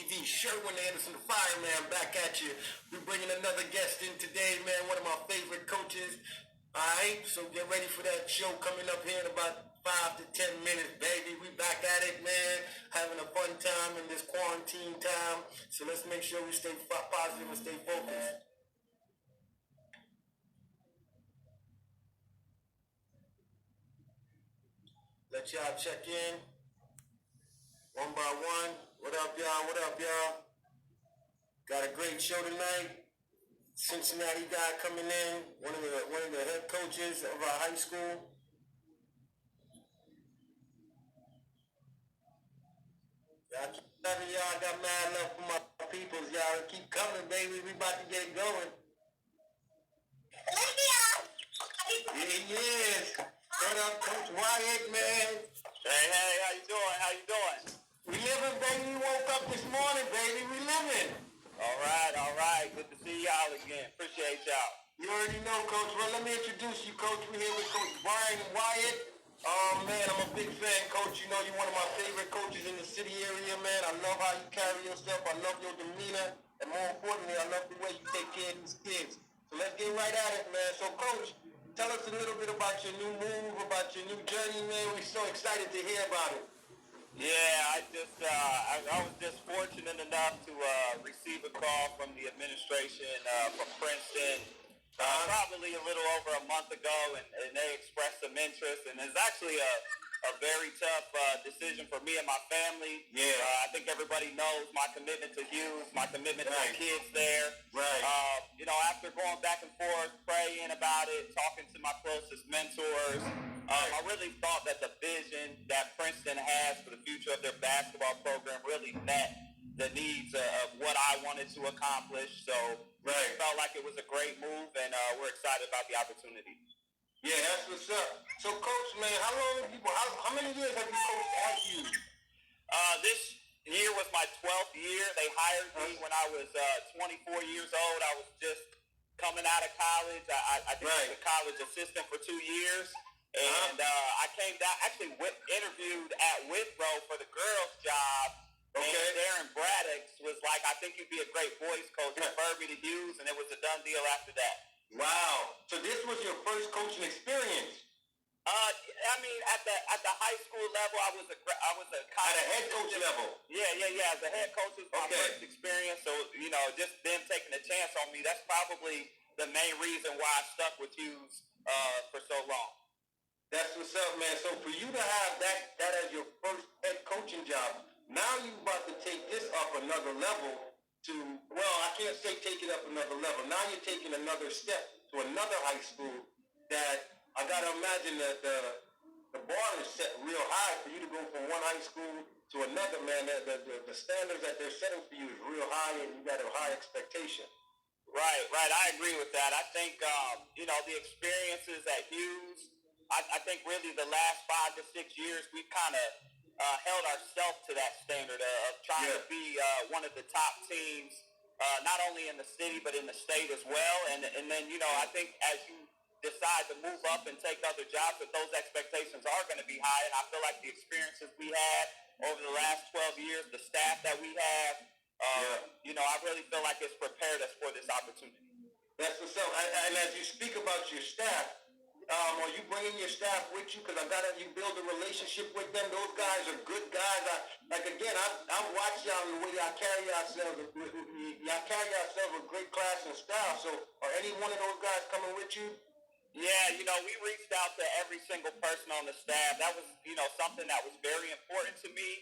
TV. Sherwin Anderson, the fireman, back at you. We're bringing another guest in today, man. One of my favorite coaches. All right, so get ready for that show coming up here in about 5 to 10 minutes, baby. We back at it, man. Having a fun time in this quarantine time. So let's make sure we stay positive and stay focused. Let y'all check in one by one. What up, y'all? What up, y'all? Got a great show tonight. Cincinnati guy coming in, one of the head coaches of our high school. Y'all got mad love for my peoples. Y'all keep coming, baby. We about to get it going. Yeah, he is. What up, Coach Wyant, man? Hey, how you doing? How you doing? We living, baby. We woke up this morning, baby. We living. All right. Good to see y'all again. Appreciate y'all. You already know, Coach. Well, let me introduce you, Coach. We're here with Coach Bryan and Wyant. Man, I'm a big fan, Coach. You know you're one of my favorite coaches in the city area, man. I love how you carry yourself. I love your demeanor. And more importantly, I love the way you take care of these kids. So let's get right at it, man. So, Coach, tell us a little bit about your new move, about your new journey, man. We're so excited to hear about it. Yeah, I was just fortunate enough to receive a call from the administration from Princeton probably a little over a month ago, and they expressed some interest, and it's actually a very tough decision for me and my family. Yeah. I think everybody knows my commitment to Hughes, my commitment to the kids there. Right. After going back and forth, praying about it, talking to my closest mentors, I really thought that the vision that Princeton has for the future of their basketball program really met the needs of what I wanted to accomplish. So it felt like it was a great move, and we're excited about the opportunity. Yeah, that's what's up. So, Coach, man, how many years have you coached at Hughes? This year was my 12th year. They hired me when I was 24 years old. I was just coming out of college. I did a college assistant for 2 years. And I came down, actually interviewed at Withrow for the girls' job. And Darren Braddock was like, I think you'd be a great boys coach. Referred me to Hughes, and it was a done deal after that. Wow. So this was your first coaching experience? I mean, at the high school level, I was a at a head coach level? Yeah. As a head coach was my first experience. So, just them taking a chance on me, that's probably the main reason why I stuck with Hughes for so long. That's what's up, man. So for you to have that as your first head coaching job, now you're about to take this up another level I can't say take it up another level. Now you're taking another step to another high school that I got to imagine that the bar is set real high for you to go from one high school to another, man. The standards that they're setting for you is real high, and you got a high expectation. Right. I agree with that. I think, the experiences at Hughes, I think really the last 5 to 6 years, we've kind of held ourselves to that standard of trying to be one of the top teams, not only in the city, but in the state as well. And then, I think as you decide to move up and take other jobs, that those expectations are going to be high. And I feel like the experiences we had over the last 12 years, the staff that we have, I really feel like it's prepared us for this opportunity. That's what's up. And as you speak about your staff, are you bringing your staff with you? Because you build a relationship with them. Those guys are good guys. I've watched y'all the way y'all carry yourselves. Y'all carry yourselves with great class and style. So are any one of those guys coming with you? Yeah, we reached out to every single person on the staff. That was, something that was very important to me.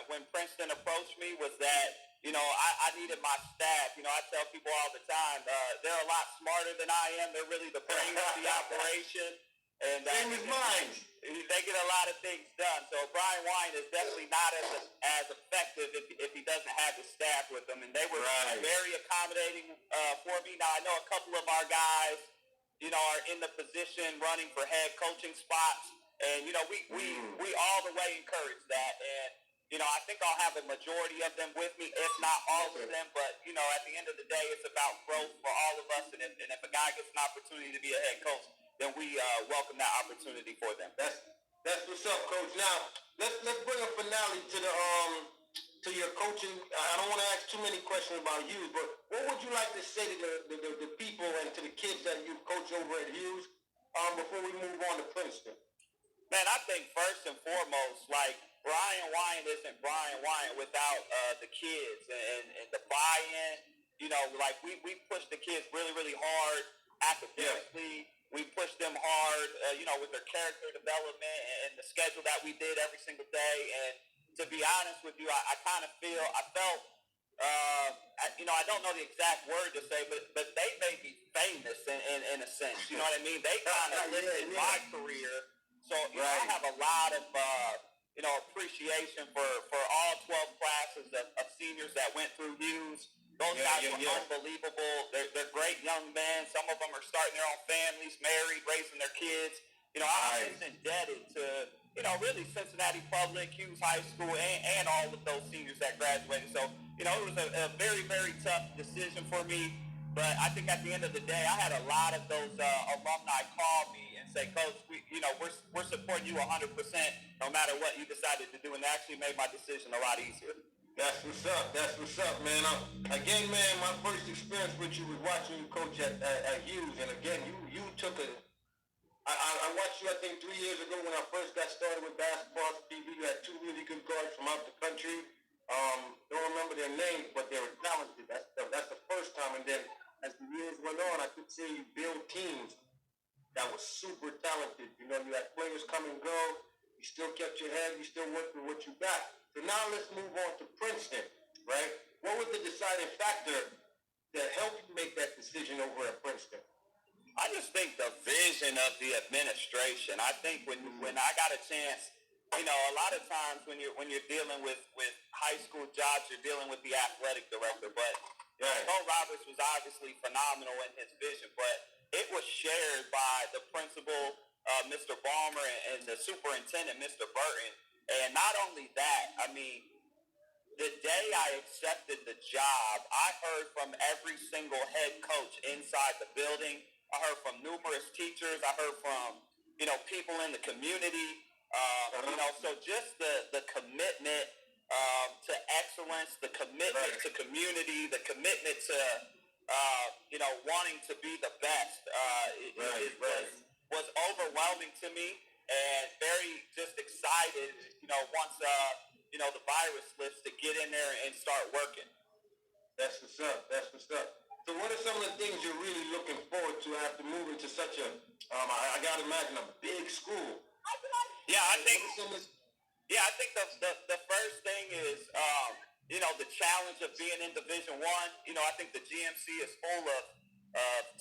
When Princeton approached me was that, I needed my staff. I tell people all the time, they're a lot smarter than I am. They're really the brains of the operation. And same as mine. They get a lot of things done. So Bryan Wyant is definitely not as effective if he doesn't have the staff with him. And they were very accommodating for me. Now, I know a couple of our guys, are in the position running for head coaching spots. And, we all the way encourage that. And, I think I'll have a majority of them with me, if not all of them. But, at the end of the day, it's about growth for all of us. And if a guy gets an opportunity to be a head coach, then we welcome that opportunity for them. That's what's up, Coach. Now, let's bring a finale to to your coaching? I don't want to ask too many questions about Hughes, but what would you like to say to the people and to the kids that you coach over at Hughes before we move on to Princeton? Man, I think first and foremost, like Bryan Wyant isn't Bryan Wyant without the kids and the buy-in. You know, like we push the kids really, really hard academically. Yeah. We push them hard, you know, with their character development and the schedule that we did every single day. And to be honest with you, I kind of felt, you know, I don't know the exact word to say, but they made me famous in a sense. You know what I mean? They kind of lifted my career. So, you know, I have a lot of, you know, appreciation for all 12 classes of seniors that went through Hughes. Those guys were unbelievable. They're great young men. Some of them are starting their own families, married, raising their kids. You know, I'm just indebted to, you know, really Cincinnati Public, Hughes High School, and all of those seniors that graduated. So, you know, it was a very, very tough decision for me. But I think at the end of the day, I had a lot of those alumni call me and say, Coach, we're supporting you 100% no matter what you decided to do. And that actually made my decision a lot easier. That's what's up. That's what's up, man. Again, man, my first experience with you was watching you coach at Hughes. And again, you took a... I watched you, I think, 3 years ago when I first got started with basketball TV. You had two really good guards from out the country. Don't remember their names, but they were talented. That's the first time. And then as the years went on, I could see you build teams that was super talented. You know, you had players come and go. You still kept your head. You still worked with what you got. So now let's move on to Princeton, right? What was the deciding factor that helped you make that decision over at Princeton? I just think the vision of the administration. I think when I got a chance, you know, a lot of times when you're dealing with high school jobs, you're dealing with the athletic director. But Coach Roberts was obviously phenomenal in his vision, but it was shared by the principal, Mr. Balmer, and the superintendent, Mr. Burton. And not only that, I mean, the day I accepted the job, I heard from every single head coach inside the building. I heard from numerous teachers. I heard from, you know, people in the community. You know, so just the commitment to excellence, the commitment to community, the commitment to, you know, wanting to be the best was overwhelming to me, and very just excited, you know, once, you know, the virus lifts to get in there and start working. That's what's up. That's what's up. So what are some of the things you're really looking forward to after moving to such a, I got to imagine, a big school? Yeah, I think the first thing is, you know, the challenge of being in Division I. You know, I think the GMC is full of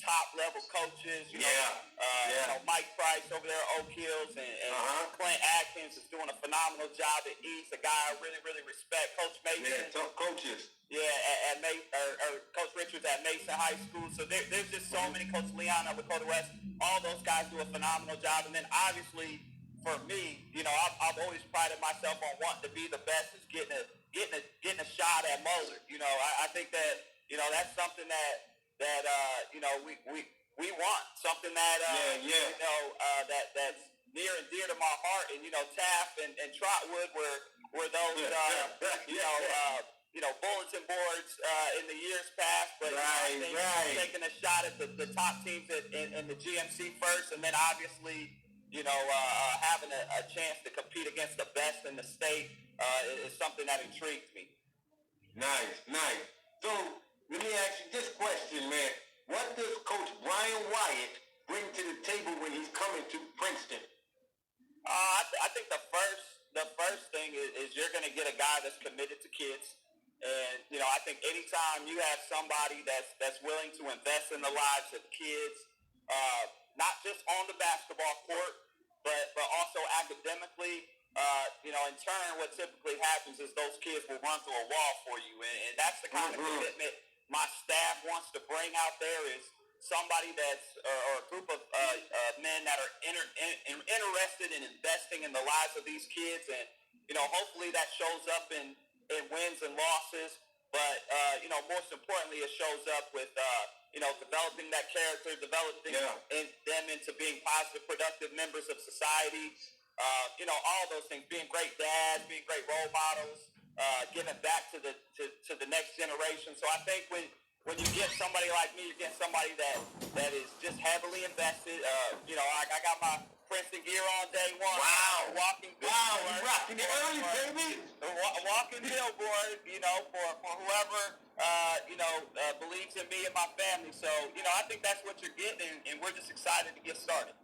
top-level coaches. You know, Mike Price over there at Oak Hills, and Clint Atkins is doing a phenomenal job at East, a guy I really, really respect. Coach Mason. Yeah, tough coaches. Yeah, Coach Richards at Mason High School. So there's just so many. Coach Leon at Lakota West. All those guys do a phenomenal job. And then obviously for me, you know, I've always prided myself on wanting to be the best. Is getting a shot at Moeller. You know, I think that, you know, that's something that you know, we want something that you know, that's near and dear to my heart. And you know, Taft and Trotwood were those you know, bulletin boards in the years past. But I think taking a shot at the top teams in the GMC first, and then obviously, you know, having a chance to compete against the best in the state is something that intrigues me. Nice. So let me ask you this question, man. What does Coach Bryan Wyant bring to the table when he's coming to Princeton? I think the first thing is you're going to get a guy that's committed to kids. And, you know, I think anytime you have somebody that's willing to invest in the lives of kids, not just on the basketball court, but also academically, you know, in turn, what typically happens is those kids will run through a wall for you. And that's the kind of commitment my staff wants to bring out there, is somebody that's, or a group of men that are interested in investing in the lives of these kids. And, you know, hopefully that shows up in wins and losses. But, you know, most importantly, it shows up with, you know, developing that character, developing them into being positive, productive members of society. You know, all those things, being great dads, being great role models. giving back to the next generation. So I think when you get somebody like me, you get somebody that is just heavily invested. I got my Princeton gear on day one. Wow. Walking billboard. Wow, you rocking it early, baby. Walking billboard, for whoever, believes in me and my family. So, I think that's what you're getting, and we're just excited to get started.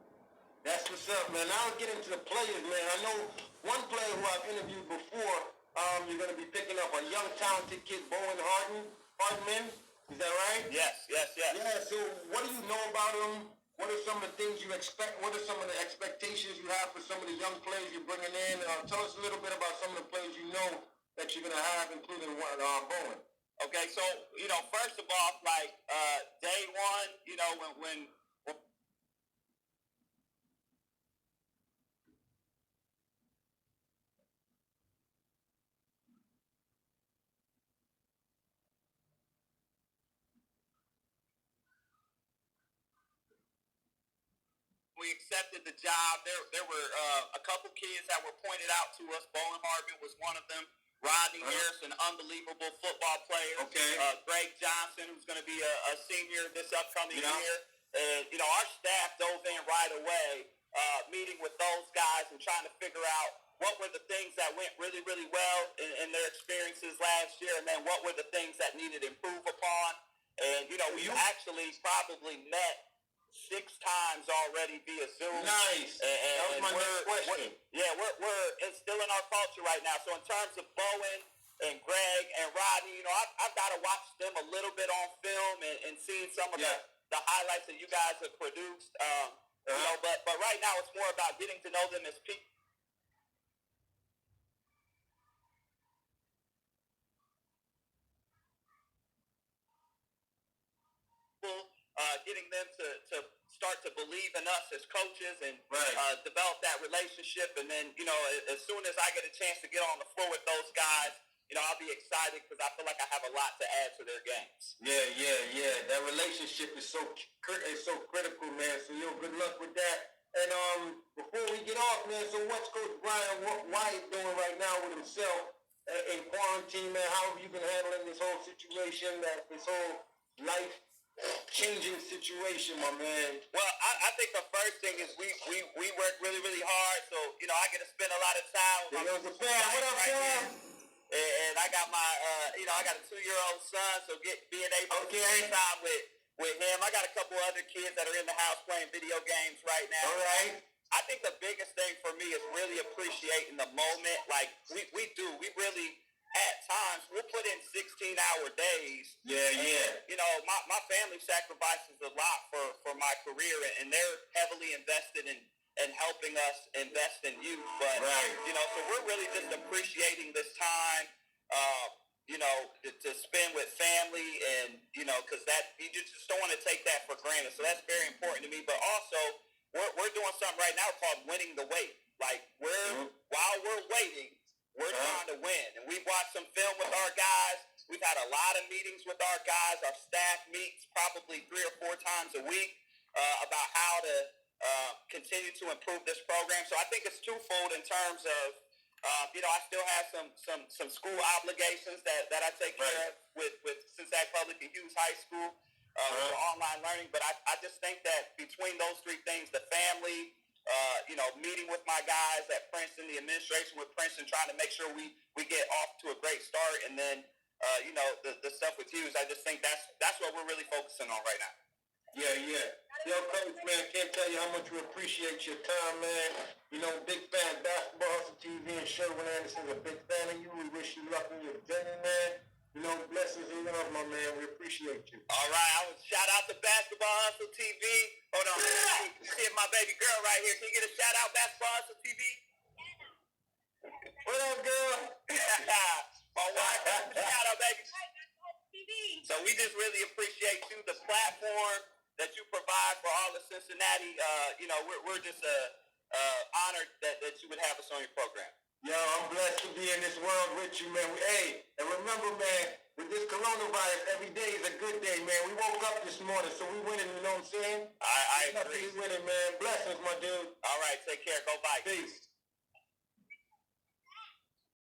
That's what's up, man. Now I'll get into the players, man. I know one player who I've interviewed before. You're going to be picking up a young, talented kid, Hardman. Is that right? Yes. Yeah, so what do you know about him? What are some of the things you expect? What are some of the expectations you have for some of the young players you're bringing in? Tell us a little bit about some of the players you know that you're going to have, including Bowen. Okay, so, first of all, day one, when we accepted the job, there were a couple kids that were pointed out to us. Bowen Hardman was one of them. Rodney Harris, an unbelievable football player. Okay. Greg Johnson, who's going to be a senior this upcoming year. And, our staff dove in right away, meeting with those guys and trying to figure out what were the things that went really, really well in their experiences last year, and then what were the things that needed improve upon. And, we actually probably met 6 times already via Zoom. Nice. That was my next question. We're instilling our culture right now. So in terms of Bowen and Greg and Rodney, I've got to watch them a little bit on film and seeing some of the highlights that you guys have produced. But right now it's more about getting to know them as people. Getting them to start to believe in us as coaches and develop that relationship. And then, as soon as I get a chance to get on the floor with those guys, I'll be excited because I feel like I have a lot to add to their games. Yeah. That relationship is so critical, man. So, good luck with that. And before we get off, man, so what's Coach Bryan Wyant doing right now with himself in quarantine, man? How have you been handling this whole situation, this whole life-changing situation, my man? Well, I think the first thing is we work really, really hard. So, I get to spend a lot of time with my What up, Sam? And I got my, I got a 2-year-old son, so being able to spend time with him. I got a couple other kids that are in the house playing video games right now. All right. I think the biggest thing for me is really appreciating the moment. Like, we really, at times, we'll put in 16-hour days. Yeah. My family sacrifices a lot for my career, and they're heavily invested in helping us invest in youth. But, so we're really just appreciating this time, to spend with family and, because that, you just don't want to take that for granted. So that's very important to me. But also, we're doing something right now called winning the wait. Like, while we're waiting, we're trying to win. And we've watched some film with our guys. We've had a lot of meetings with our guys. Our staff meets probably 3 or 4 times a week about how to continue to improve this program. So I think it's twofold in terms of, I still have some school obligations that I take care of with Cincinnati Public and Hughes High School for online learning. But I just think that between those 3 things, the family, meeting with my guys at Princeton, the administration with Princeton, trying to make sure we get off to a great start, and then the stuff with Hughes, I just think that's what we're really focusing on right now. Yeah. Yo, Coach, man, can't tell you how much we appreciate your time, man. Big fan of Basketball Hustle TV, and Sherwin Anderson's a big fan of you. We wish you luck in your journey, man. Blessings and love, my man. We appreciate you. All right, I would shout out to Basketball Hustle TV. Hold on, see my baby girl right here. Can you get a shout out, Basketball Hustle TV? What up, girl? My wife, shout out, baby. So we just really appreciate you, the platform that you provide for all of Cincinnati. We're just honored that you would have us on your program. Yo, I'm blessed to be in this world with you, man. And remember, man, with this coronavirus, every day is a good day, man. We woke up this morning, so we winning, you know what I'm saying? I agree. We winning, man. Blessings, my dude. All right, take care. Go Vikings. Peace.